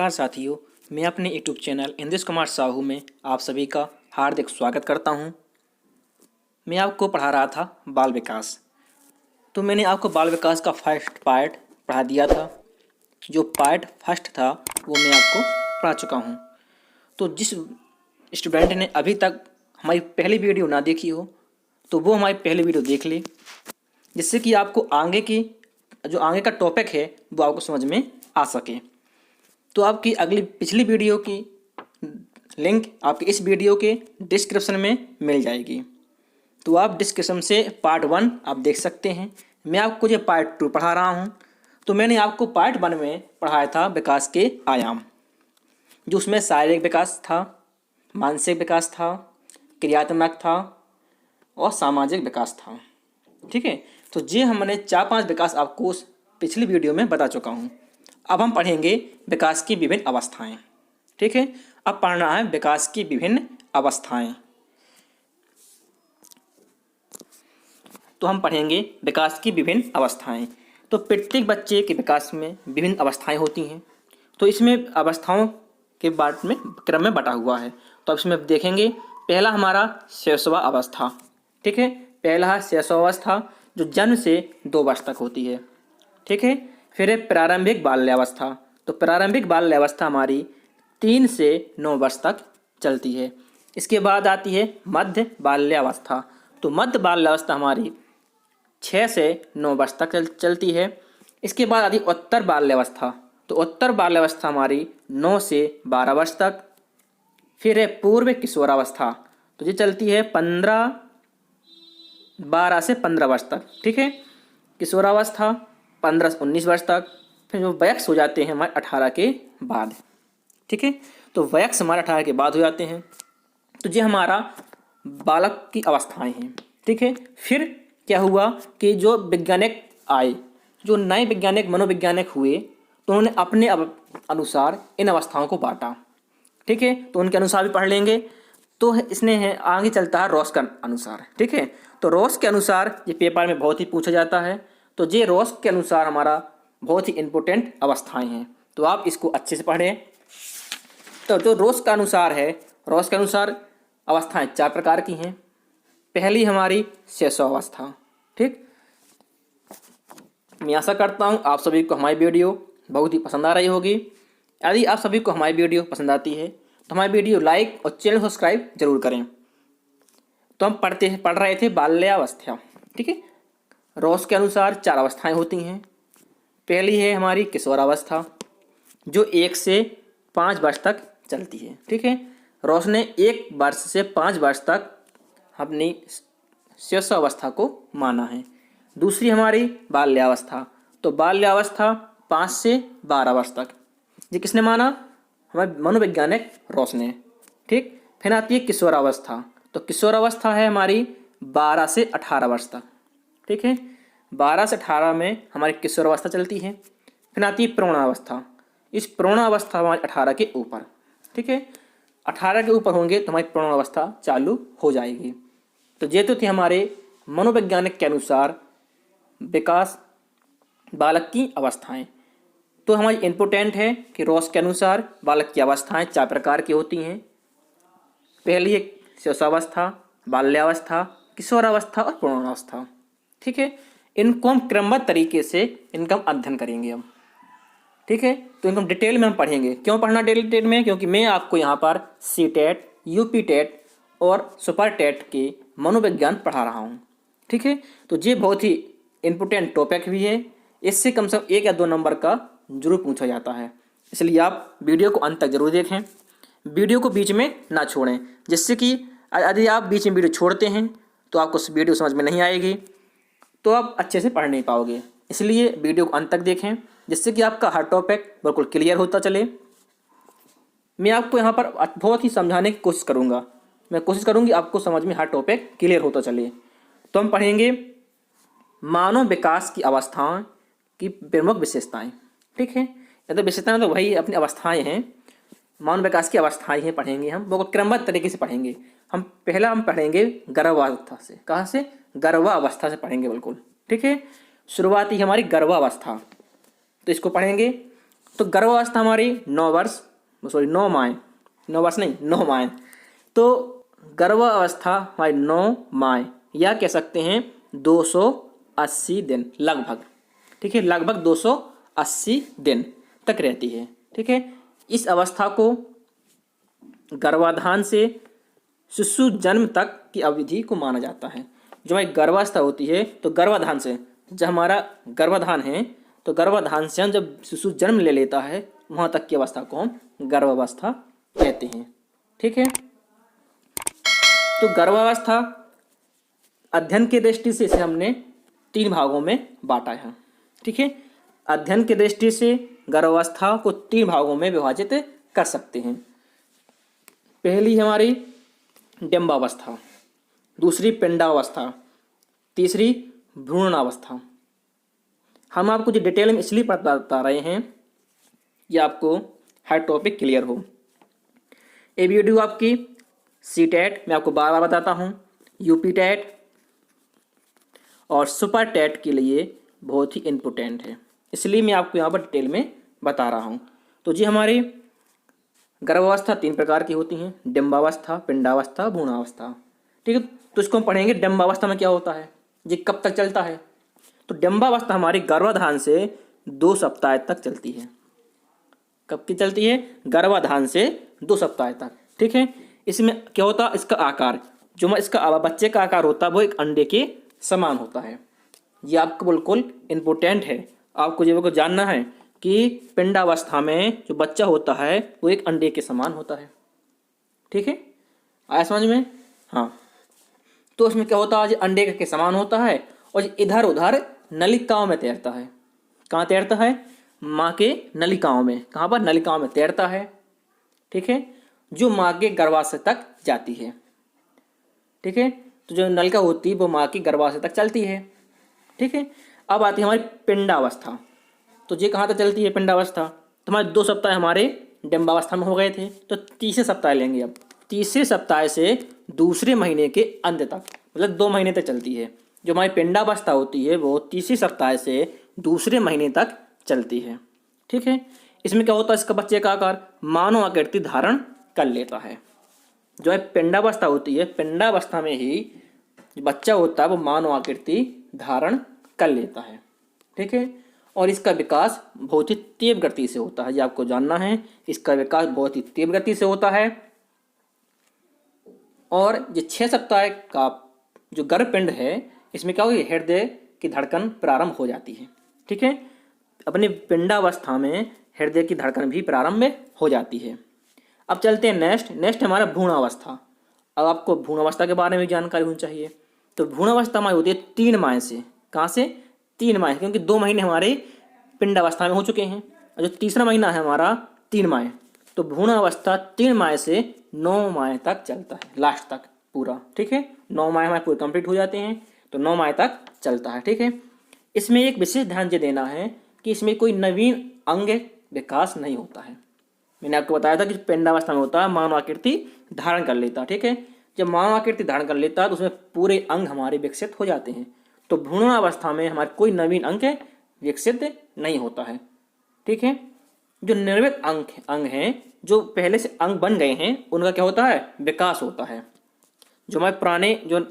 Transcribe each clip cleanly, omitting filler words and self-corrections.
नमस्कार साथियों, मैं अपने यूट्यूब चैनल इंद्रेश कुमार साहू में आप सभी का हार्दिक स्वागत करता हूं। मैं आपको पढ़ा रहा था बाल विकास। तो मैंने आपको बाल विकास का फर्स्ट पार्ट पढ़ा दिया था। जो पार्ट फर्स्ट था वो मैं आपको पढ़ा चुका हूं। तो जिस स्टूडेंट ने अभी तक हमारी पहली वीडियो ना देखी हो तो वो हमारी पहली वीडियो देख ले, जिससे कि आपको आगे का टॉपिक है वो आपको समझ में आ सके। तो आपकी पिछली वीडियो की लिंक आपके इस वीडियो के डिस्क्रिप्शन में मिल जाएगी। तो आप डिस्क्रिप्शन से पार्ट 1 आप देख सकते हैं। मैं आपको जो पार्ट 2 पढ़ा रहा हूँ। तो मैंने आपको पार्ट 1 में पढ़ाया था विकास के आयाम, जो उसमें शारीरिक विकास था, मानसिक विकास था, क्रियात्मक था और सामाजिक विकास था। ठीक है, तो ये हमने 4-5 विकास आपको उस पिछली वीडियो में बता चुका हूँ। अब हम पढ़ेंगे विकास की विभिन्न अवस्थाएं। ठीक है, अब पढ़ना है विकास की विभिन्न अवस्थाएं। तो हम पढ़ेंगे विकास की विभिन्न अवस्थाएं। तो प्रत्येक बच्चे के विकास में विभिन्न अवस्थाएं होती हैं। तो इसमें अवस्थाओं के बारे में क्रम में बटा हुआ है। तो अब इसमें देखेंगे, पहला हमारा शैशव अवस्था। ठीक है, पहला है शैशव अवस्था, जो जन्म से 2 वर्ष तक होती है। ठीक है, फिर है प्रारंभिक बाल्यावस्था। तो प्रारंभिक बाल्यावस्था हमारी 3 से 9 वर्ष तक चलती है। इसके बाद आती है मध्य बाल्यावस्था। तो मध्य बाल्यावस्था हमारी 6 से 9 वर्ष तक चलती है। इसके बाद आती है उत्तर बाल्यावस्था। तो उत्तर बाल्यावस्था हमारी 9 से 12 वर्ष तक। फिर है पूर्व किशोरावस्था। तो ये चलती है 12 से 15 वर्ष तक। ठीक है, किशोरावस्था 15 से 19 वर्ष तक। फिर जो वयस्क हो जाते हैं हमारे 18 के बाद। ठीक है, तो वयस्क हमारे 18 के बाद हो जाते हैं। तो ये हमारा बालक की अवस्थाएं हैं। ठीक है, फिर क्या हुआ कि जो वैज्ञानिक आए, जो नए वैज्ञानिक मनोवैज्ञानिक हुए, तो उन्होंने अपने अनुसार इन अवस्थाओं को बांटा। ठीक है, तो उनके अनुसार भी पढ़ लेंगे। तो इसने है आगे चलता है रॉस के अनुसार। ठीक है, तो रॉस के अनुसार ये पेपर में बहुत ही पूछा जाता है। तो ये रॉस के अनुसार हमारा बहुत ही इम्पोर्टेंट अवस्थाएं हैं। तो आप इसको अच्छे से पढ़ें। तो जो रॉस का अनुसार है, रॉस के अनुसार अवस्थाएं 4 प्रकार की हैं। पहली हमारी शैशव अवस्था। ठीक, मैं आशा करता हूँ आप सभी को हमारी वीडियो बहुत ही पसंद आ रही होगी। यदि आप सभी को हमारी वीडियो पसंद आती है तो हमारी वीडियो लाइक और चैनल सब्सक्राइब जरूर करें। तो हम पढ़ रहे थे बाल्यावस्था। ठीक है, रॉस के अनुसार 4 अवस्थाएं होती हैं। पहली है हमारी किशोरावस्था, जो 1 से 5 वर्ष तक चलती है। ठीक है, रॉस ने 1 वर्ष से 5 वर्ष तक अपनी शैशव अवस्था को माना है। दूसरी हमारी बाल्यावस्था। तो बाल्यावस्था 5 से 12 वर्ष तक, ये किसने माना? हमारे मनोवैज्ञानिक रॉस ने। ठीक, फिर आती है किशोरावस्था। तो किशोरावस्था है हमारी 12 से 18 वर्ष तक। ठीक है, 12 से 18 में हमारी किशोरावस्था चलती है। फिर आती है प्रौढ़ावस्था। इस प्रौढ़ावस्था हमारी 18 के ऊपर। ठीक है, 18 के ऊपर होंगे तो हमारी प्रौढ़ावस्था चालू हो जाएगी। तो ये तो थे हमारे मनोवैज्ञानिक के अनुसार विकास बालक की अवस्थाएं। तो हमारी इम्पोर्टेंट है कि रॉस के अनुसार बालक की अवस्थाएं 4 प्रकार की होती हैं। पहली है शैशवावस्था, बाल्यावस्था, किशोरावस्था और प्रौढ़ावस्था। ठीक है, इनको हम क्रमबद्ध तरीके से इनका हम अध्ययन करेंगे हम। ठीक है, तो इनको डिटेल में हम पढ़ेंगे। क्यों पढ़ना डिटेल में? क्योंकि मैं आपको यहाँ पर सी-टेट, यूपी-टेट और सुपर-टेट के मनोविज्ञान पढ़ा रहा हूँ। ठीक है, तो ये बहुत ही इम्पोर्टेंट टॉपिक भी है। इससे कम से कम 1 या 2 नंबर का जरूर पूछा जाता है। इसलिए आप वीडियो को अंत तक जरूर देखें, वीडियो को बीच में ना छोड़ें, जिससे कि यदि आप बीच में वीडियो छोड़ते हैं तो आपको वीडियो समझ में नहीं आएगी, तो आप अच्छे से पढ़ नहीं पाओगे। इसलिए वीडियो को अंत तक देखें, जिससे कि आपका हर टॉपिक बिल्कुल क्लियर होता चले। मैं आपको यहाँ पर बहुत ही समझाने की कोशिश करूँगा। मैं कोशिश करूँगी आपको समझ में हर टॉपिक क्लियर होता चले। तो हम पढ़ेंगे मानव विकास की अवस्थाओं की प्रमुख विशेषताएँ। ठीक है, या तो विशेषताएँ तो वही अपनी अवस्थाएँ हैं, मानव विकास की अवस्थाएँ हैं, पढ़ेंगे हम। वो क्रमबद्ध तरीके से पढ़ेंगे। हम पढ़ेंगे गर्भावस्था से। कहाँ से? गर्भावस्था से पढ़ेंगे बिल्कुल। ठीक है, शुरुआती हमारी गर्भावस्था, तो इसको पढ़ेंगे। तो गर्भावस्था हमारी 9 माह, 9 वर्ष नहीं 9 माह, तो गर्भावस्था हमारी 9 माह या कह सकते हैं 280 दिन लगभग, ठीक है, लगभग 280 दिन तक रहती है, ठीक है। इस अवस्था को गर्भाधान से शिशु जन्म तक की अवधि को माना जाता है। जो हमारी गर्भावस्था होती है तो गर्भाधान से, जब हमारा गर्भाधान है तो गर्भाधान से हम जब शिशु जन्म ले लेता है वहाँ तक की अवस्था को हम गर्भावस्था कहते हैं, ठीक है। तो गर्भावस्था अध्ययन की दृष्टि से इसे हमने 3 भागों में बांटा है, ठीक है। अध्ययन की दृष्टि से गर्भावस्था को 3 भागों में विभाजित कर सकते हैं। पहली हमारी डिंबावस्था, दूसरी पिंडावस्था, तीसरी भ्रूणावस्था। हम आपको जो डिटेल में इसलिए बता रहे हैं कि आपको हर टॉपिक क्लियर हो। ये वीडियो आपकी सीटेट मैं आपको बार बार बताता हूँ, यूपी टेट और सुपर टेट के लिए बहुत ही इम्पोर्टेंट है, इसलिए मैं आपको यहाँ पर डिटेल में बता रहा हूँ। तो जी हमारी गर्भावस्था 3 प्रकार की होती हैं, डिंबावस्था, पिंडावस्था, भ्रूणावस्था, ठीक है। तो इसको हम पढ़ेंगे डिंबावस्था में क्या होता है, ये कब तक चलता है। तो डिंबावस्था हमारी गर्भाधान से 2 सप्ताह तक चलती है। कब की चलती है? गर्भाधान से 2 सप्ताह तक, ठीक है। इसमें क्या होता है, इसका आकार, जो इसका बच्चे का आकार होता है वो एक अंडे के समान होता है। ये आपको बिल्कुल इम्पोर्टेंट है, आपको ये को जानना है कि पिंडावस्था में जो बच्चा होता है वो एक अंडे के समान होता है, ठीक है। आया समझ में? हाँ। तो उसमें क्या होता है, अंडे के समान होता है और इधर उधर नलिकाओं में तैरता है। कहाँ तैरता है? माँ के नलिकाओं में। कहाँ पर? नलिकाओं में तैरता है, ठीक है, जो माँ के गर्भाशय तक जाती है, ठीक है। तो जो नलिका होती है वो माँ की गर्भाशय तक चलती है, ठीक है। अब आती है हमारी पिंडावस्था। तो ये कहाँ तक चलती है पिंडावस्था? तो हमारे 2 सप्ताह हमारे डिंबावस्था में हो गए थे, तो तीसरे सप्ताह लेंगे। अब तीसरे सप्ताह से दूसरे महीने के अंत तक, मतलब 2 महीने तक चलती है। जो हमारी पिंडावस्था होती है वो तीसरे सप्ताह से दूसरे महीने तक चलती है, ठीक है। इसमें क्या होता है, इसका बच्चे का आकार मानव आकृति धारण कर लेता है। जो है पिंडावस्था होती है, पिंडावस्था में ही जो बच्चा होता है वो मानव आकृति धारण कर लेता है, ठीक है। और इसका विकास बहुत ही तीव्र गति से होता है, ये आपको जानना है। इसका विकास बहुत ही तीव्र गति से होता है। और ये 6 सप्ताह का जो गर्भपिंड है इसमें क्या होगी, हृदय की धड़कन प्रारंभ हो जाती है, ठीक है। अपने पिंडावस्था में हृदय की धड़कन भी प्रारंभ हो जाती है। अब चलते हैं नेक्स्ट हमारा भ्रूणावस्था। अब आपको भ्रूणावस्था के बारे में जानकारी होनी चाहिए। तो भ्रूणावस्था हमारी होती है 3 माह से। कहाँ से? 3 माह, क्योंकि 2 महीने हमारे पिंडावस्था में हो चुके हैं और जो तीसरा महीना है हमारा 3 माह। तो भ्रूणावस्था 3 माह से 9 माह तक चलता है, लास्ट तक पूरा, ठीक है। 9 माह हमारे पूरे कंप्लीट हो जाते हैं, तो 9 माह तक चलता है, ठीक है। इसमें एक विशेष ध्यान ये देना है कि इसमें कोई नवीन अंग विकास नहीं होता है। मैंने आपको बताया था कि पिंडावस्था में होता है मानव आकृति धारण कर लेता है, ठीक है। जब मानव आकृति धारण कर लेता है तो उसमें पूरे अंग हमारे विकसित हो जाते हैं। तो भ्रूणावस्था में हमारे कोई नवीन अंग विकसित नहीं होता है, ठीक है। जो निर्मित अंग हैं, जो पहले से अंग बन गए हैं, उनका क्या होता है, विकास होता है। जो हमारे पुराने जो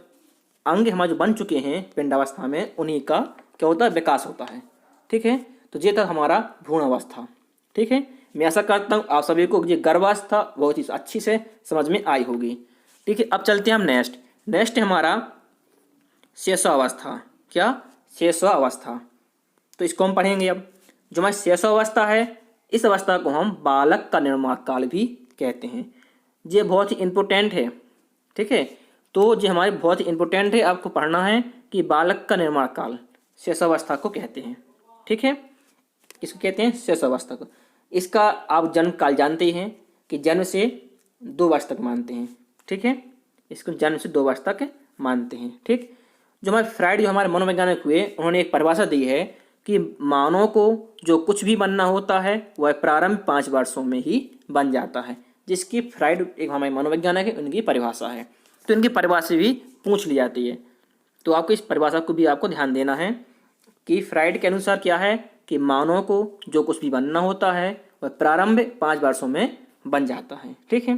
अंग हमारे जो बन चुके हैं पिंडावस्था में, उन्हीं का क्या होता है, विकास होता है, ठीक है। तो ये था हमारा भ्रूणावस्था, ठीक है। मैं आशा करता हूँ आप सभी को ये गर्भावस्था बहुत ही अच्छी से समझ में आई होगी, ठीक है। अब चलते हैं हम नेक्स्ट है हमारा शेषावस्था। क्या? शेषावस्था। तो इसको हम पढ़ेंगे। अब जो हमारी शेषावस्था है, इस अवस्था को हम बालक का निर्माण काल भी कहते हैं। ये बहुत ही इम्पोर्टेंट है, ठीक है। तो ये हमारी बहुत ही इम्पोर्टेंट है, आपको पढ़ना है कि बालक का निर्माण काल शेषावस्था को कहते हैं, ठीक है। किसको कहते हैं? शेषावस्था को। इसका आप जन्म काल जानते ही हैं कि जन्म से 2 वर्ष तक मानते हैं, ठीक है। इसको जन्म से 2 वर्ष तक मानते हैं, ठीक। जो हमारे फ्राइड, जो हमारे मनोवैज्ञानिक हुए, उन्होंने एक परिभाषा दी है कि मानव को जो कुछ भी बनना होता है वह प्रारंभ 5 वर्षों में ही बन जाता है, जिसकी फ्राइड एक हमारे मनोवैज्ञानिक है, उनकी परिभाषा है। तो इनकी परिभाषा भी पूछ ली जाती है, तो आपको इस परिभाषा को भी आपको ध्यान देना है कि फ्राइड के अनुसार क्या है कि मानव को जो कुछ भी बनना होता है वह प्रारंभ 5 वर्षों में बन जाता है। ठीक है,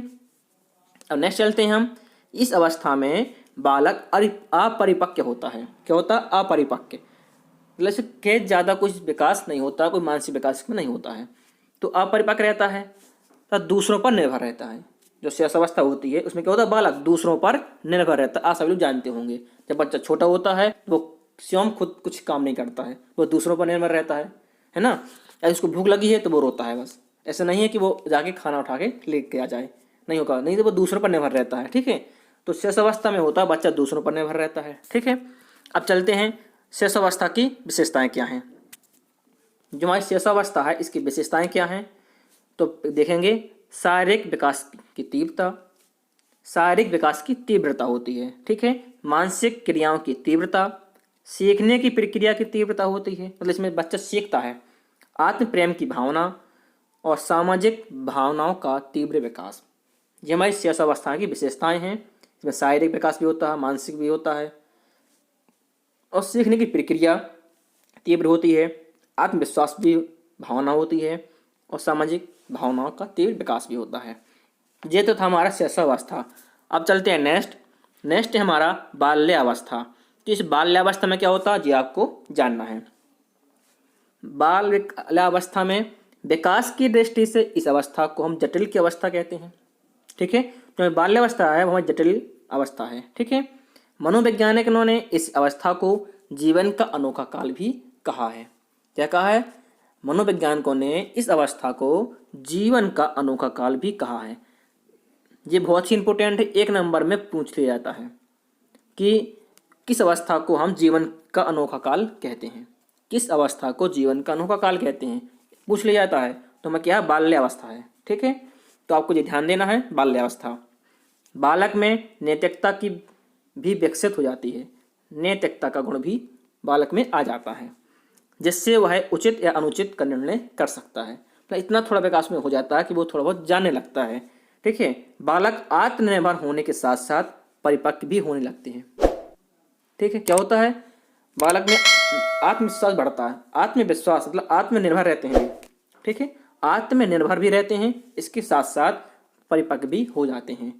अब नेक्स्ट चलते हैं हम। इस अवस्था में बालक अपरिपक्व होता है। क्या होता है? अपरिपक्व, मतलब से के ज़्यादा कुछ विकास नहीं होता, कोई मानसिक विकास में नहीं होता है, तो अपरिपक्व रहता है, तो दूसरों पर निर्भर रहता है। जो शेष अवस्था होती है उसमें क्या होता है? बालक दूसरों पर निर्भर रहता है। आप सभी लोग जानते होंगे, जब बच्चा छोटा होता है वो स्वयं खुद कुछ काम नहीं करता है, वो दूसरों पर निर्भर रहता है ना। या उसको भूख लगी है तो वो रोता है बस, ऐसा नहीं है कि वो जाके खाना उठा के लेके आ जाए, नहीं होगा, नहीं तो वो दूसरों पर निर्भर रहता है। ठीक है, तो शेष अवस्था में होता है बच्चा दूसरों पर निर्भर रहता है। ठीक है, अब चलते हैं शेष अवस्था की विशेषताएं क्या हैं। जो हमारी शेष अवस्था है इसकी विशेषताएं क्या हैं, तो देखेंगे। शारीरिक विकास की तीव्रता, शारीरिक विकास की तीव्रता होती है। ठीक है, मानसिक क्रियाओं की तीव्रता, सीखने की प्रक्रिया की तीव्रता होती है, मतलब इसमें बच्चा सीखता है। आत्म प्रेम की भावना और सामाजिक भावनाओं का तीव्र विकास, ये हमारी शेष अवस्था की विशेषताएं हैं। इसमें शारीरिक विकास भी होता है, मानसिक भी होता है, और सीखने की प्रक्रिया तीव्र होती है, आत्मविश्वास भी भावना होती है, और सामाजिक भावनाओं का तीव्र विकास भी होता है। ये तो था हमारा शैशवावस्था। अब चलते हैं नेक्स्ट है हमारा बाल्यावस्था। तो इस बाल्यावस्था में क्या होता है ये आपको जानना है। बाल्यावस्था में विकास की दृष्टि से इस अवस्था को हम जटिल की अवस्था कहते हैं। ठीक है, जो बाल्यावस्था है वह जटिल अवस्था है। ठीक है, मनोवैज्ञानिकों ने इस अवस्था को जीवन का अनोखा काल भी कहा है। क्या कहा है? मनोवैज्ञानिकों ने इस अवस्था को जीवन का अनोखा काल भी कहा है। ये बहुत ही इंपॉर्टेंट है, 1 नंबर में पूछ लिया जाता है कि किस अवस्था को हम जीवन का अनोखा काल कहते हैं। किस अवस्था को जीवन का अनोखा काल कहते हैं पूछ लिया जाता है, तो मैं क्या है? बाल्यावस्था है। ठीक है, तो आपको ये ध्यान देना है, बाल्यावस्था। बालक में नैतिकता की भी विकसित हो जाती है, नैतिकता का गुण भी बालक में आ जाता है, जिससे वह उचित या अनुचित का निर्णय कर सकता है। तो इतना थोड़ा विकास में हो जाता है कि वो थोड़ा बहुत जानने लगता है। ठीक है, बालक आत्मनिर्भर होने के साथ साथ परिपक्व भी होने लगते हैं। ठीक है, क्या होता है? बालक में आत्मविश्वास बढ़ता है, आत्मविश्वास मतलब आत्मनिर्भर रहते हैं। ठीक है, आत्मनिर्भर भी रहते हैं, इसके साथ साथ परिपक्व भी हो जाते हैं।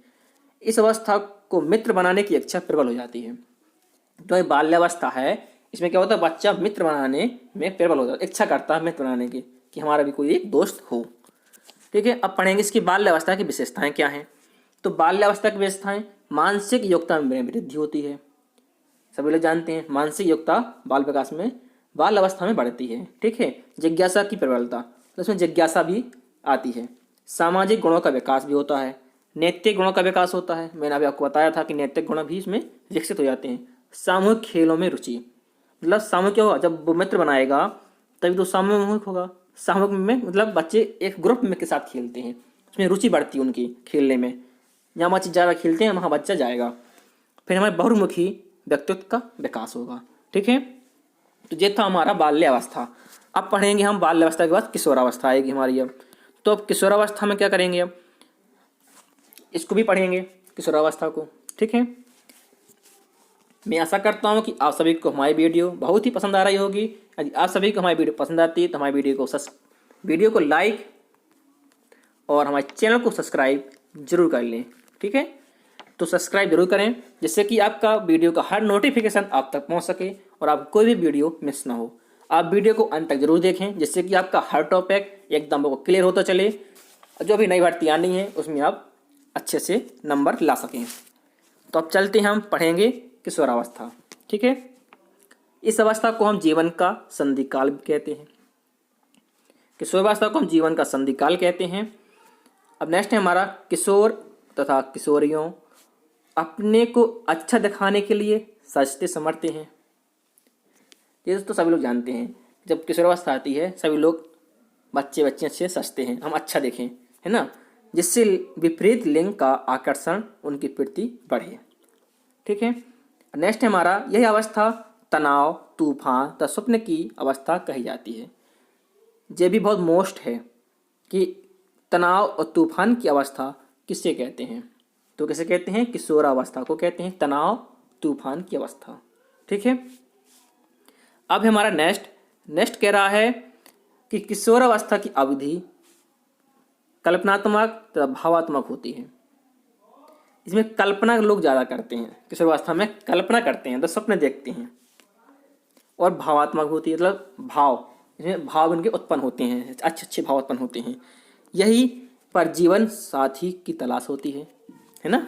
इस अवस्था को मित्र बनाने की इच्छा प्रबल हो जाती है। जो ये बाल्यावस्था है इसमें क्या होता है? बच्चा मित्र बनाने में प्रबल हो जाता है, इच्छा करता है मित्र बनाने की, कि हमारा भी कोई एक दोस्त हो। ठीक है, अब पढ़ेंगे इसकी बाल्यावस्था की विशेषताएं क्या हैं। तो बाल्यावस्था की विशेषताएं, मानसिक योग्यता में वृद्धि होती है। सभी लोग जानते हैं मानसिक योग्यता बाल विकास में, बाल अवस्था में बढ़ती है। ठीक है, जिज्ञासा की प्रबलता, तो इसमें जिज्ञासा भी आती है। सामाजिक गुणों का विकास भी होता है, नैतिक गुणों का विकास होता है। मैंने अभी आपको बताया था कि नैतिक गुण भी इसमें विकसित हो जाते हैं। सामूहिक खेलों में रुचि, मतलब सामूहिक क्या होगा? जब वो मित्र बनाएगा तभी तो सामूहिक होगा। सामूहिक में मतलब बच्चे एक ग्रुप में के साथ खेलते हैं, उसमें रुचि बढ़ती है उनकी खेलने में। जहाँ बच्चे ज़्यादा खेलते हैं वहाँ बच्चा जाएगा। फिर हमारे बहुमुखी व्यक्तित्व का विकास होगा। ठीक है, तो ये था हमारा बाल्यावस्था। अब पढ़ेंगे हम बाल्यावस्था के बाद किशोरावस्था आएगी हमारी। अब अब किशोरावस्था में क्या करेंगे? अब इसको भी पढ़ेंगे किशोरावस्था को। ठीक है, मैं आशा करता हूँ कि आप सभी को हमारी वीडियो बहुत ही पसंद आ रही होगी। यदि आप सभी को हमारी वीडियो पसंद आती है तो हमारी वीडियो को लाइक और हमारे चैनल को सब्सक्राइब जरूर कर लें। ठीक है, तो सब्सक्राइब जरूर करें, जिससे कि आपका वीडियो का हर नोटिफिकेशन आप तक पहुंच सके और आप कोई भी वीडियो मिस ना हो। आप वीडियो को अंत तक जरूर देखें, जिससे कि आपका हर टॉपिक एकदम क्लियर होता चले। जो भी नई भर्ती आनी है उसमें आप अच्छे से नंबर ला सकें। तो अब चलते हैं, हम पढ़ेंगे किशोरावस्था। ठीक है, इस अवस्था को हम जीवन का संधिकाल भी कहते हैं। किशोरावस्था को हम जीवन का संधिकाल कहते हैं। अब नेक्स्ट है हमारा किशोर तथा किशोरियों अपने को अच्छा दिखाने के लिए सजते संवरते हैं। ये तो सभी लोग जानते हैं, जब किशोरावस्था आती है सभी लोग बच्चे अच्छे सजते हैं, हम अच्छा देखें, है ना, जिससे विपरीत लिंग का आकर्षण उनके प्रति बढ़े। ठीक है, नेक्स्ट है हमारा यही अवस्था तनाव, तूफान तथा स्वप्न की अवस्था कही जाती है। ये भी बहुत मोस्ट है कि तनाव और तूफान की अवस्था किससे कहते हैं? तो किसे कहते हैं? किशोरावस्था को कहते हैं तनाव तूफान की अवस्था। ठीक है, अब हमारा नेक्स्ट कह रहा है कि किशोरावस्था की अवधि कल्पनात्मक तथा भावात्मक होती है। इसमें कल्पना लोग ज़्यादा करते हैं, किशोरावस्था में कल्पना करते हैं तो सपने देखते हैं। और भावात्मक होती है मतलब भाव, इसमें भाव इनके उत्पन्न होते हैं, अच्छे अच्छे भाव उत्पन्न होते हैं। यही पर जीवन साथी की तलाश होती है ना।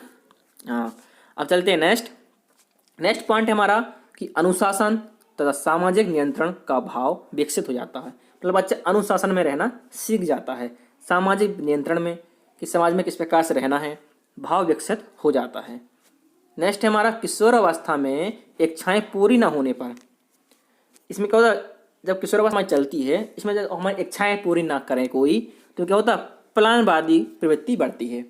हाँ, अब चलते हैं नेक्स्ट पॉइंट है हमारा कि अनुशासन तथा सामाजिक नियंत्रण का भाव विकसित हो जाता है। मतलब बच्चा अनुशासन में रहना सीख जाता है, सामाजिक नियंत्रण में कि समाज में किस प्रकार से रहना है, भाव विकसित हो जाता है। नेक्स्ट है हमारा किशोरावस्था में इच्छाएं पूरी ना होने पर। इसमें क्या होता है, जब किशोरावस्था चलती है, इसमें जब हमारी इच्छाएं पूरी ना करें कोई, तो क्या होता है, प्लानवादी प्रवृत्ति बढ़ती है।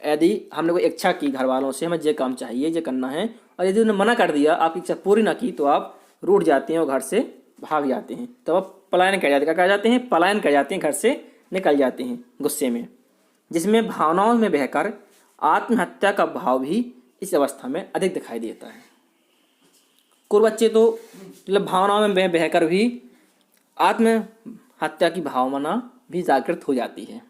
यदि हमने कोई इच्छा की घर वालों से, हमें ये काम चाहिए, ये करना है, और यदि उन्होंने मना कर दिया, आपकी इच्छा पूरी ना की, तो आप रूठ जाते हैं और घर से भाग जाते हैं। तो आप पलायन कर जाते हैं, क्या कर जाते हैं, पलायन कर जाते हैं, घर से निकल जाते हैं गुस्से में, जिसमें भावनाओं में बहकर आत्महत्या का भाव भी इस अवस्था में अधिक दिखाई देता है। कुछ बच्चे तो मतलब भावनाओं में बहकर भी आत्महत्या की भावना भी जागृत हो जाती है।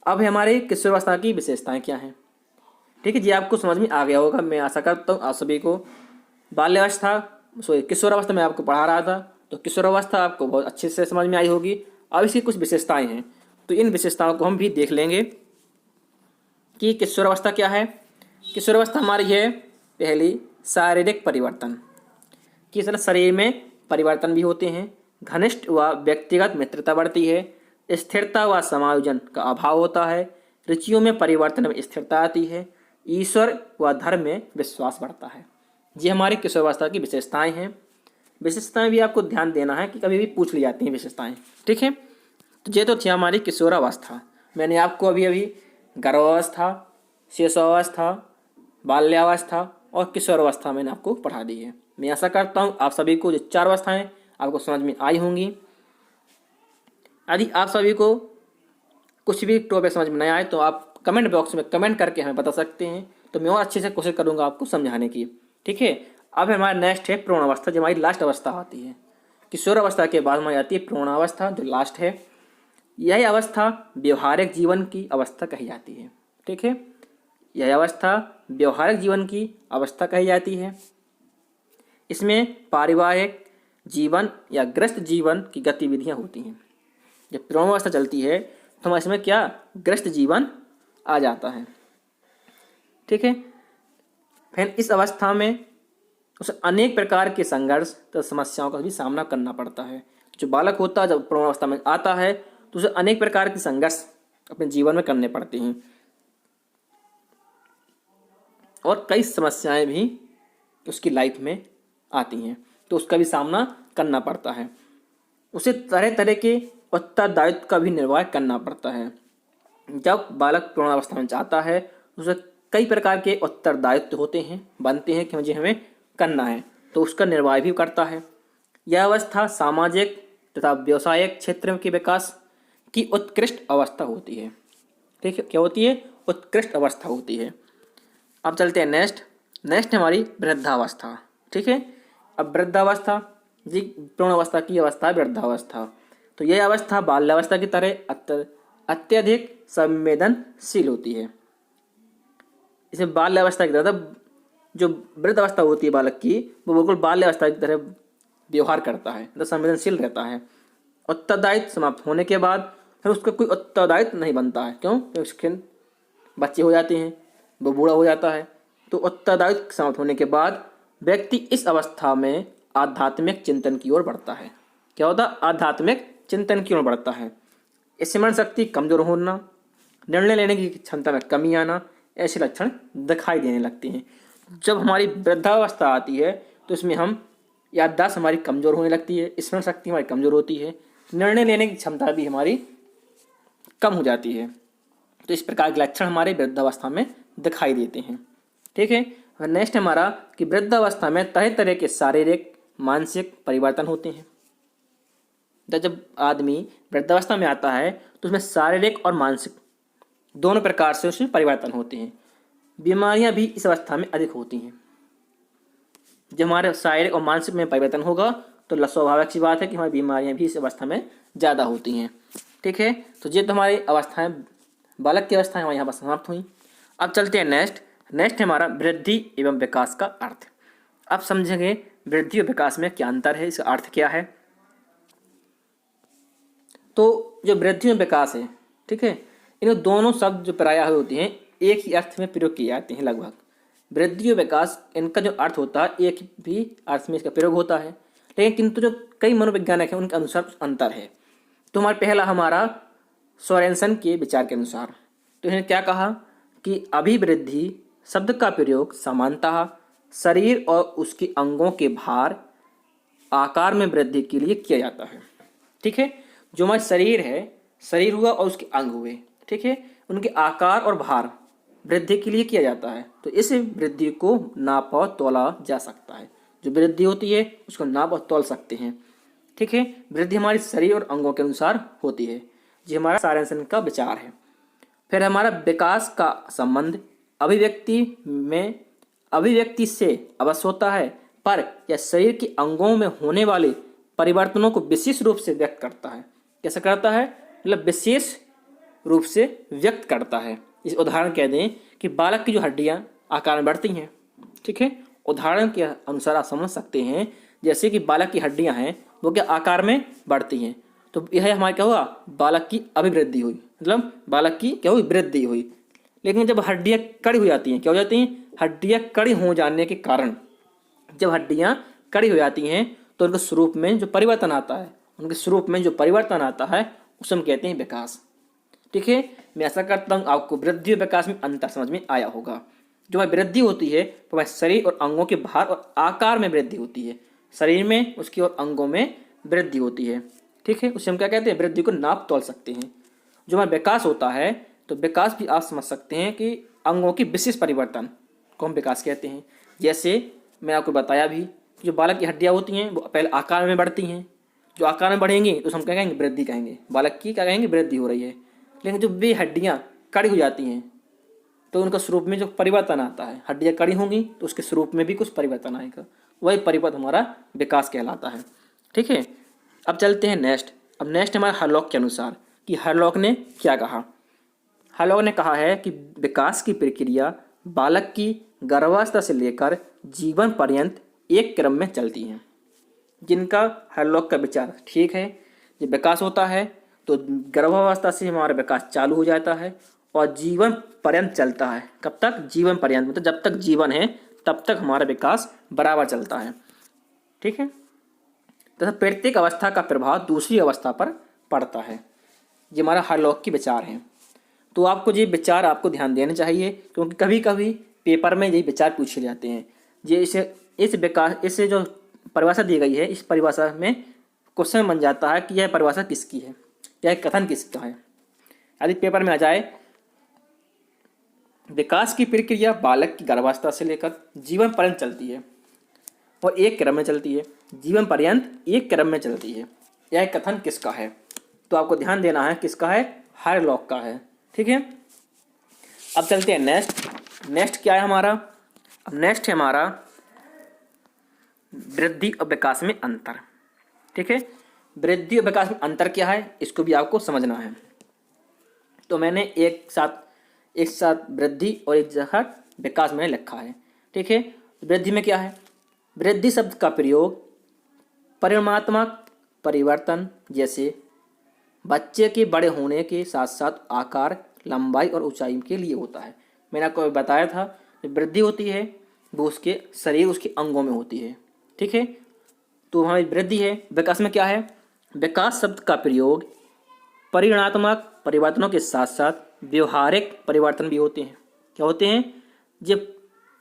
अब हमारे किशोरावस्था की विशेषताएं क्या हैं, ठीक है जी, आपको समझ में आ गया होगा। मैं आशा करता हूँ आप सभी को किशोरावस्था में आपको पढ़ा रहा था, तो किशोरावस्था आपको बहुत अच्छे से समझ में आई होगी। अब इसकी कुछ विशेषताएं हैं, तो इन विशेषताओं को हम भी देख लेंगे कि किशोरावस्था क्या है। किशोरावस्था हमारी है पहली शारीरिक परिवर्तन, कि इस शरीर में परिवर्तन भी होते हैं, घनिष्ठ व व्यक्तिगत मित्रता बढ़ती है, स्थिरता व समायोजन का अभाव होता है, रुचियों में परिवर्तन में स्थिरता आती है, ईश्वर व धर्म में विश्वास बढ़ता है। ये हमारी किशोरावस्था की विशेषताएं हैं। विशेषताएं भी आपको ध्यान देना है कि कभी भी पूछ ली जाती हैं विशेषताएं, ठीक है। तो ये तो थी हमारी किशोरावस्था। मैंने आपको अभी अभी गर्भावस्था, शिशुअवस्था, बाल्यावस्था और किशोरावस्था मैंने आपको पढ़ा दी है। मैं आशा करता हूँ आप सभी को जो 4 अवस्थाएं आपको समझ में आई होंगी। यदि आप सभी को कुछ भी टॉपिक समझ में नहीं आए तो आप कमेंट बॉक्स में कमेंट करके हमें बता सकते हैं, तो मैं और अच्छे से कोशिश करूँगा आपको समझाने की, ठीक है। अब हमारा नेक्स्ट है प्रौढ़ावस्था, जो हमारी लास्ट अवस्था आती है। किशोरावस्था के बाद हमारी आती है प्रौढ़ावस्था, जो लास्ट है। यही अवस्था व्यवहारिक जीवन की अवस्था कही जाती है, ठीक है। यह अवस्था व्यवहारिक जीवन की अवस्था कही जाती है। इसमें पारिवारिक जीवन या गृहस्थ जीवन की गतिविधियां होती हैं। जब प्रौढ़ावस्था चलती है तो हमारे इसमें क्या, गृहस्थ जीवन आ जाता है, ठीक है। फिर इस अवस्था में उसे अनेक प्रकार के संघर्ष तथा समस्याओं का भी सामना करना पड़ता है। जो बालक होता है जब प्रौढ़ावस्था में आता है तो उसे अनेक प्रकार के संघर्ष अपने जीवन में करने पड़ते हैं और कई समस्याएं भी उसकी लाइफ में आती हैं, तो उसका भी सामना करना पड़ता है। उसे तरह तरह के उत्तरदायित्व का भी निर्वाह करना पड़ता है। जब बालक प्रौढ़ावस्था में जाता है उसे कई प्रकार के उत्तरदायित्व होते हैं, बनते हैं कि मुझे हमें करना है, तो उसका निर्वाह भी करता है। यह अवस्था सामाजिक तथा व्यवसायिक क्षेत्र के विकास की उत्कृष्ट अवस्था होती है, ठीक है। क्या होती है, उत्कृष्ट अवस्था होती है। अब चलते हैं नेक्स्ट हमारी वृद्धावस्था, ठीक है। अब वृद्धावस्था जी प्रौढ़ावस्था की अवस्था है वृद्धावस्था। तो यह अवस्था बाल्यावस्था की तरह अत्यधिक संवेदनशील होती है। इसमें बाल्यावस्था की तरह जो वृद्धावस्था होती है बालक की, वो बिल्कुल बाल्यावस्था की तरह व्यवहार करता है, तो संवेदनशील रहता है। उत्तरदायित्व समाप्त होने के बाद फिर उसका कोई उत्तरदायित्व नहीं बनता है, क्यों, फिर उसके बच्चे हो जाते हैं, वो बूढ़ा हो जाता है। तो उत्तरदायित्व समाप्त होने के बाद व्यक्ति इस अवस्था में आध्यात्मिक चिंतन की ओर बढ़ता है। क्या होता है, आध्यात्मिक चिंतन की ओर बढ़ता है। स्मरण शक्ति कमजोर होना, निर्णय लेने की क्षमता में कमी आना, ऐसे लक्षण दिखाई देने लगते हैं। जब हमारी वृद्धावस्था आती है तो इसमें हम याददाश्त हमारी कमजोर होने लगती है, स्मरण शक्ति हमारी कमजोर होती है, निर्णय लेने की क्षमता भी हमारी कम हो जाती है। तो इस प्रकार के लक्षण हमारे वृद्धावस्था में दिखाई देते हैं, ठीक है। और नेक्स्ट हमारा कि वृद्धावस्था में तरह तरह के शारीरिक मानसिक परिवर्तन होते हैं। जब आदमी वृद्धावस्था में आता है तो उसमें शारीरिक और मानसिक दोनों प्रकार से उसमें परिवर्तन होते हैं। बीमारियां भी इस अवस्था में अधिक होती हैं। जब हमारे शारीरिक और मानसिक में परिवर्तन होगा तो स्वाभाविक सी बात है कि हमारी बीमारियां भी इस अवस्था में ज़्यादा होती हैं। ठीक है, तो ये तो हमारी अवस्थाएं, बालक की अवस्थाएं हमारे यहाँ पर समाप्त हुई। अब चलते हैं नेक्स्ट है हमारा वृद्धि एवं विकास का अर्थ। अब समझेंगे वृद्धि और विकास में क्या अंतर है, इसका अर्थ क्या है। तो जो वृद्धि और विकास है, ठीक है, इन दोनों शब्द जो प्रायः होते हैं एक ही अर्थ में प्रयोग किए जाते हैं लगभग। वृद्धि और विकास, इनका जो अर्थ होता है एक भी अर्थ में इसका प्रयोग होता है, लेकिन किंतु जो कई मनोवैज्ञानिक हैं उनके अनुसार अंतर है। तो हमारा सोरेनसन के विचार के अनुसार, तो इन्होंने क्या कहा कि अभिवृद्धि शब्द का प्रयोग सामान्यतः शरीर और उसके अंगों के भार आकार में वृद्धि के लिए किया जाता है। ठीक है, जो हमारा शरीर है, शरीर हुआ और उसके अंग हुए, ठीक है, उनके आकार और भार वृद्धि के लिए किया जाता है। तो इस वृद्धि को नाप और तोला जा सकता है। जो वृद्धि होती है उसको नाप और तोल सकते हैं। ठीक है, वृद्धि हमारे शरीर और अंगों के अनुसार होती है। ये हमारा सोरेनसन का विचार है। फिर हमारा विकास का संबंध अभिव्यक्ति से अवश्य होता है, पर यह शरीर के अंगों में होने वाले परिवर्तनों को विशेष रूप से व्यक्त करता है। कैसे करता है, मतलब विशेष रूप से व्यक्त करता है। इस उदाहरण कह दें कि बालक की जो हड्डियां आकार में बढ़ती हैं, ठीक है, उदाहरण के अनुसार आप समझ सकते हैं, जैसे कि बालक की हड्डियां हैं वो क्या आकार में बढ़ती हैं, तो यह हमारे क्या हुआ, बालक की अभिवृद्धि हुई, मतलब बालक की क्या हुई, वृद्धि हुई। लेकिन जब हड्डियां कड़ी हो जाती हैं, क्या हो जाती हैं, हड्डियां कड़ी हो जाने के कारण, जब हड्डियां कड़ी हो जाती हैं तो उनके स्वरूप में जो परिवर्तन आता है, उसे हम कहते हैं विकास। ठीक है, मैं ऐसा करता हूँ आपको वृद्धि और विकास में अंतर समझ में आया होगा। जो वह वृद्धि होती है तो वह शरीर और अंगों के भार और आकार में वृद्धि होती है, शरीर में उसकी और अंगों में वृद्धि होती है। ठीक है, उसे हम क्या कहते हैं, वृद्धि को नाप तोल सकते हैं। जो हमारा विकास होता है, तो विकास भी आप समझ सकते हैं कि अंगों की विशेष परिवर्तन को हम विकास कहते हैं। जैसे मैं आपको बताया भी, जो बालक की हड्डियाँ होती हैं वो पहले आकार में बढ़ती हैं, जो आकार में बढ़ेंगी तो हम क्या कहेंगे, वृद्धि कहेंगे, बालक की क्या कहेंगे, वृद्धि हो रही है। लेकिन जब वे हड्डियाँ कड़ी हो जाती हैं तो उनका स्वरूप में जो परिवर्तन आता है, हड्डियाँ कड़ी होंगी तो उसके स्वरूप में भी कुछ परिवर्तन आएगा, वही परिवर्तन हमारा विकास कहलाता है। ठीक है, अब चलते हैं नेक्स्ट। अब नेक्स्ट हमारा हरलॉक के अनुसार कि हरलॉक ने क्या कहा। हरलॉक ने कहा है कि विकास की प्रक्रिया बालक की गर्भावस्था से लेकर जीवन पर्यंत एक क्रम में चलती है। जिनका हरलॉक का विचार ठीक है, जब विकास होता है तो गर्भावस्था से हमारा विकास चालू हो जाता है और जीवन पर्यंत चलता है। कब तक, जीवन पर्यंत, मतलब जब तक जीवन है तब तक हमारा विकास बराबर चलता है। ठीक है, तथा प्रत्येक अवस्था का प्रभाव दूसरी अवस्था पर पड़ता है। ये हमारा हरलॉक के विचार हैं। तो आपको ये विचार आपको ध्यान देने चाहिए, क्योंकि कभी कभी पेपर में ये विचार पूछे जाते हैं। ये इसे जो परिभाषा दी गई है, इस परिभाषा में क्वेश्चन बन जाता है कि यह परिभाषा किसकी है, यह कथन किसका है। यदि पेपर में आ जाए विकास की प्रक्रिया बालक की गर्भावस्था से लेकर जीवन पर्यंत चलती है और एक क्रम में चलती है, जीवन पर्यंत एक क्रम में चलती है, यह कथन किसका है, तो आपको ध्यान देना है किसका है, हरलॉक का है। ठीक है, अब चलते हैं नेक्स्ट क्या है हमारा। अब नेक्स्ट है हमारा वृद्धि और विकास में अंतर। ठीक है, वृद्धि और विकास में अंतर क्या है, इसको भी आपको समझना है। तो मैंने एक साथ वृद्धि और एक जगह विकास में लिखा है। ठीक है, वृद्धि में क्या है, वृद्धि शब्द का प्रयोग परिमाणात्मक परिवर्तन, जैसे बच्चे के बड़े होने के साथ साथ आकार, लंबाई और ऊंचाई के लिए होता है। मैंने आपको बताया था, वृद्धि होती है वो उसके शरीर, उसके अंगों में होती है। ठीक है, तो हमारी वृद्धि है। विकास में क्या है, विकास शब्द का प्रयोग परिमाणात्मक परिवर्तनों के साथ साथ व्यवहारिक परिवर्तन भी होते हैं। क्या होते हैं, जब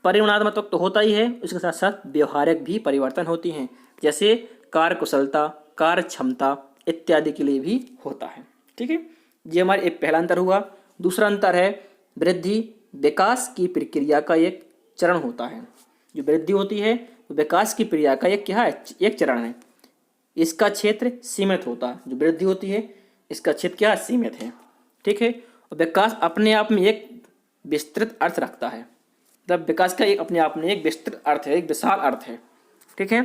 परिमाणात्मक तो होता ही है, उसके साथ साथ व्यवहारिक भी परिवर्तन होती हैं, जैसे कार्य कुशलता, कार्य क्षमता इत्यादि के लिए भी होता है। ठीक है, ये हमारे एक पहला अंतर हुआ। दूसरा अंतर है वृद्धि विकास की प्रक्रिया का एक चरण होता है। जो वृद्धि होती है विकास की प्रक्रिया का एक क्या है, एक चरण है। इसका क्षेत्र सीमित होता है। जो वृद्धि होती है इसका क्षेत्र क्या है, सीमित है। ठीक है, और विकास अपने आप में एक विस्तृत अर्थ रखता है। मतलब विकास का एक अपने आप में एक विस्तृत अर्थ है, एक विशाल अर्थ है। ठीक है,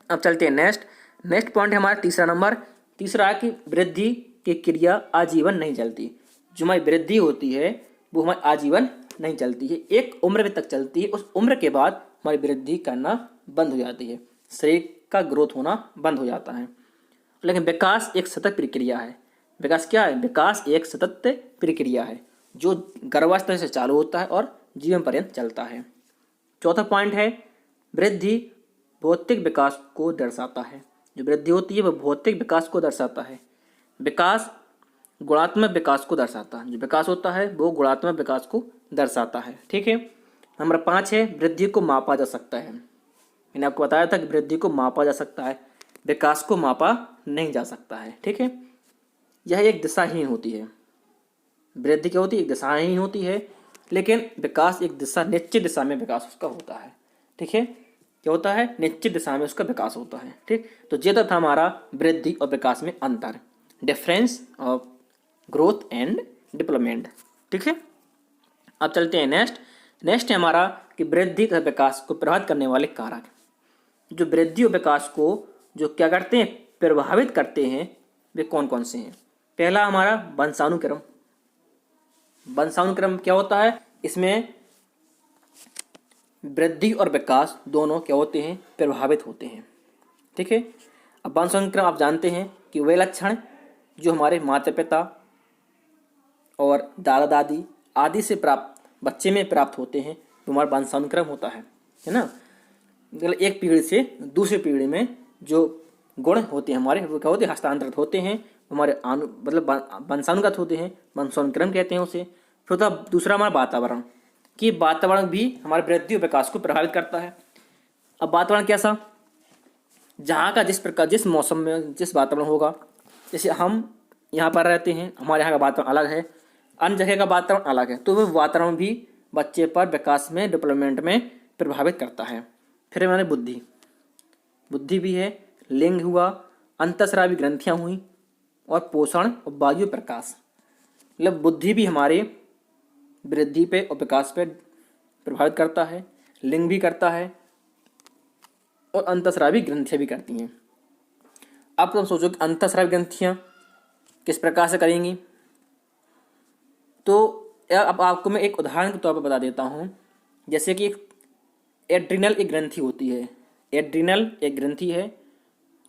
अब चलते हैं नेक्स्ट। नेक्स्ट पॉइंट है हमारा तीसरा नंबर। तीसरा है कि वृद्धि की क्रिया आजीवन नहीं चलती। जो हमारी वृद्धि होती है वो हमारी आजीवन नहीं चलती है, एक उम्र तक चलती है। उस उम्र के बाद हमारी वृद्धि करना बंद हो जाती है, शरीर का ग्रोथ होना बंद हो जाता है। लेकिन विकास एक सतत प्रक्रिया है। विकास क्या है? विकास एक सतत प्रक्रिया है जो गर्भावस्था से चालू होता है और जीवन पर्यंत चलता है। चौथा पॉइंट है वृद्धि भौतिक विकास को दर्शाता है। जो वृद्धि होती है वह भौतिक विकास को दर्शाता है। विकास गुणात्मक विकास को दर्शाता है। जो विकास होता है वो गुणात्मक विकास को दर्शाता है। ठीक है। नंबर 5 है वृद्धि को मापा जा सकता है। मैंने आपको बताया था कि वृद्धि को मापा जा सकता है, विकास को मापा नहीं जा सकता है। ठीक है। यह एक दिशाहीन होती है। वृद्धि क्या होती है? एक दिशाहीन होती है, लेकिन विकास एक दिशा, निश्चित दिशा में विकास उसका होता है। ठीक है। क्या होता है? निश्चित दिशा में उसका विकास होता है। ठीक। तो ये था हमारा वृद्धि और विकास में अंतर, difference of growth and development. ठीक है। अब चलते हैं नेक्स्ट है हमारा कि वृद्धि तथा विकास को प्रभावित करने वाले कारक। जो वृद्धि और विकास को जो क्या करते हैं, प्रभावित करते हैं, वे कौन कौन से हैं? पहला हमारा वंशानुक्रम। वंशानुक्रम क्या होता है? इसमें वृद्धि और विकास दोनों क्या होते हैं? प्रभावित होते हैं। ठीक है। अब वंशानुक्रम आप जानते हैं कि वे लक्षण जो हमारे माता पिता और दादा दादी आदि से प्राप्त बच्चे में प्राप्त होते हैं तो हमारा वंशानुक्रम होता है ना। मतलब एक पीढ़ी से दूसरी पीढ़ी में जो गुण होते हैं हमारे, वो क्या होते हैं? हस्तांतरित होते हैं हमारे मतलब वंशानुगत होते हैं, वंशानुक्रम कहते हैं उसे। फिर होता है दूसरा हमारा वातावरण, कि वातावरण भी हमारे वृद्धि और विकास को प्रभावित करता है। अब वातावरण कैसा? जहाँ का जिस प्रकार, जिस मौसम में जिस वातावरण होगा, जैसे हम यहाँ पर रहते हैं, हमारे यहाँ का वातावरण अलग है, अन्य जगह का वातावरण अलग है, तो वह वातावरण भी बच्चे पर विकास में, डेवलपमेंट में प्रभावित करता है। फिर हमारे बुद्धि भी है, लिंग हुआ, अंतःस्रावी ग्रंथियाँ हुई, और पोषण और वायु प्रकाश। मतलब बुद्धि भी हमारे वृद्धि पे और विकास पे प्रभावित करता है, लिंग भी करता है, और अंतःस्रावी ग्रंथियाँ भी करती हैं। अब तुम सोचो कि अंतःस्रावी ग्रंथियाँ किस प्रकार से करेंगी, तो अब आपको मैं एक उदाहरण के तौर पर बता देता हूँ। जैसे कि एड्रिनल एक ग्रंथि होती है। एड्रिनल एक ग्रंथि है,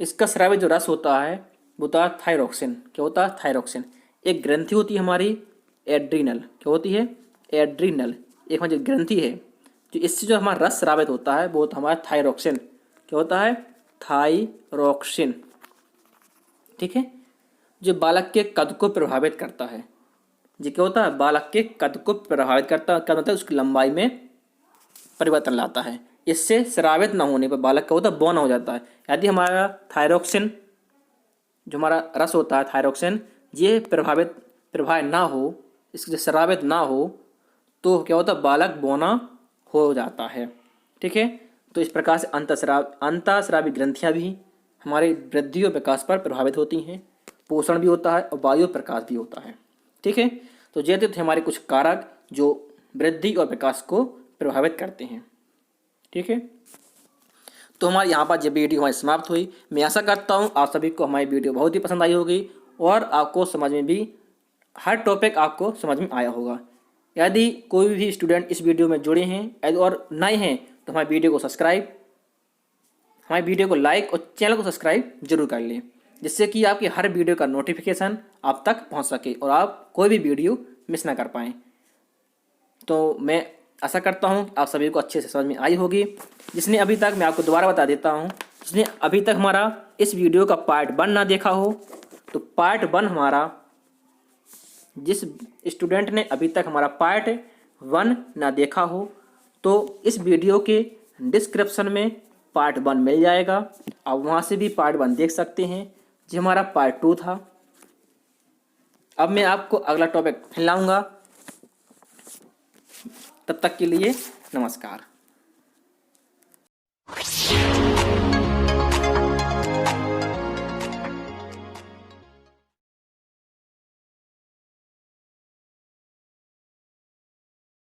इसका स्रावित जो रस होता है वो होता है थायरोक्सिन। क्या होता है? थायरोक्सिन। एक ग्रंथि होती है हमारी एड्रिनल। क्या होती है? एड्रिनल एक हमारी ग्रंथि है, जो इससे जो हमारा रस स्रावित होता है वो होता है हमारा थायरोक्सिन। क्या होता है? थायरोक्सिन। ठीक है। जो बालक के कद को प्रभावित करता है। जो क्या होता है? बालक के कद को प्रभावित करता है, उसकी लंबाई में परिवर्तन लाता है। इससे स्रावित न होने पर बालक का होता है बौना हो जाता है। यदि हमारा थायरोक्सिन, जो हमारा रस होता है थायरोक्सिन, ये प्रभावित ना हो, इसके स्रावित ना हो, तो क्या होता है? बालक बौना हो जाता है। ठीक है। तो इस प्रकार से अंतःस्रावी ग्रंथियाँ भी हमारे वृद्धि और विकास पर प्रभावित होती हैं, पोषण भी होता है और वायु प्रकाश भी होता है। ठीक है। तो ये थे हमारे कुछ कारक जो वृद्धि और विकास को प्रभावित करते हैं। ठीक है। तो हमारे यहाँ पर ये वीडियो हमारी समाप्त हुई। मैं आशा करता हूँ आप सभी को हमारी वीडियो बहुत ही पसंद आई होगी और आपको समझ में भी, हर टॉपिक आपको समझ में आया होगा। यदि कोई भी स्टूडेंट इस वीडियो में जुड़े हैं और नए हैं तो हमारी वीडियो को लाइक और चैनल को सब्सक्राइब जरूर कर लें, जिससे कि आपकी हर वीडियो का नोटिफिकेशन आप तक पहुंच सके और आप कोई भी वीडियो मिस ना कर पाएँ। तो मैं आशा करता हूं आप सभी को अच्छे से समझ में आई होगी। जिसने अभी तक, मैं आपको दोबारा बता देता हूं, जिसने अभी तक हमारा इस वीडियो का पार्ट 1 ना देखा हो, तो पार्ट 1 हमारा, जिस स्टूडेंट ने अभी तक हमारा पार्ट 1 ना देखा हो, तो इस वीडियो के डिस्क्रिप्शन में पार्ट 1 मिल जाएगा। आप वहाँ से भी पार्ट 1 देख सकते हैं। जो हमारा पार्ट 2 था। अब मैं आपको अगला टॉपिक फिर लाऊंगा। तब तक के लिए नमस्कार।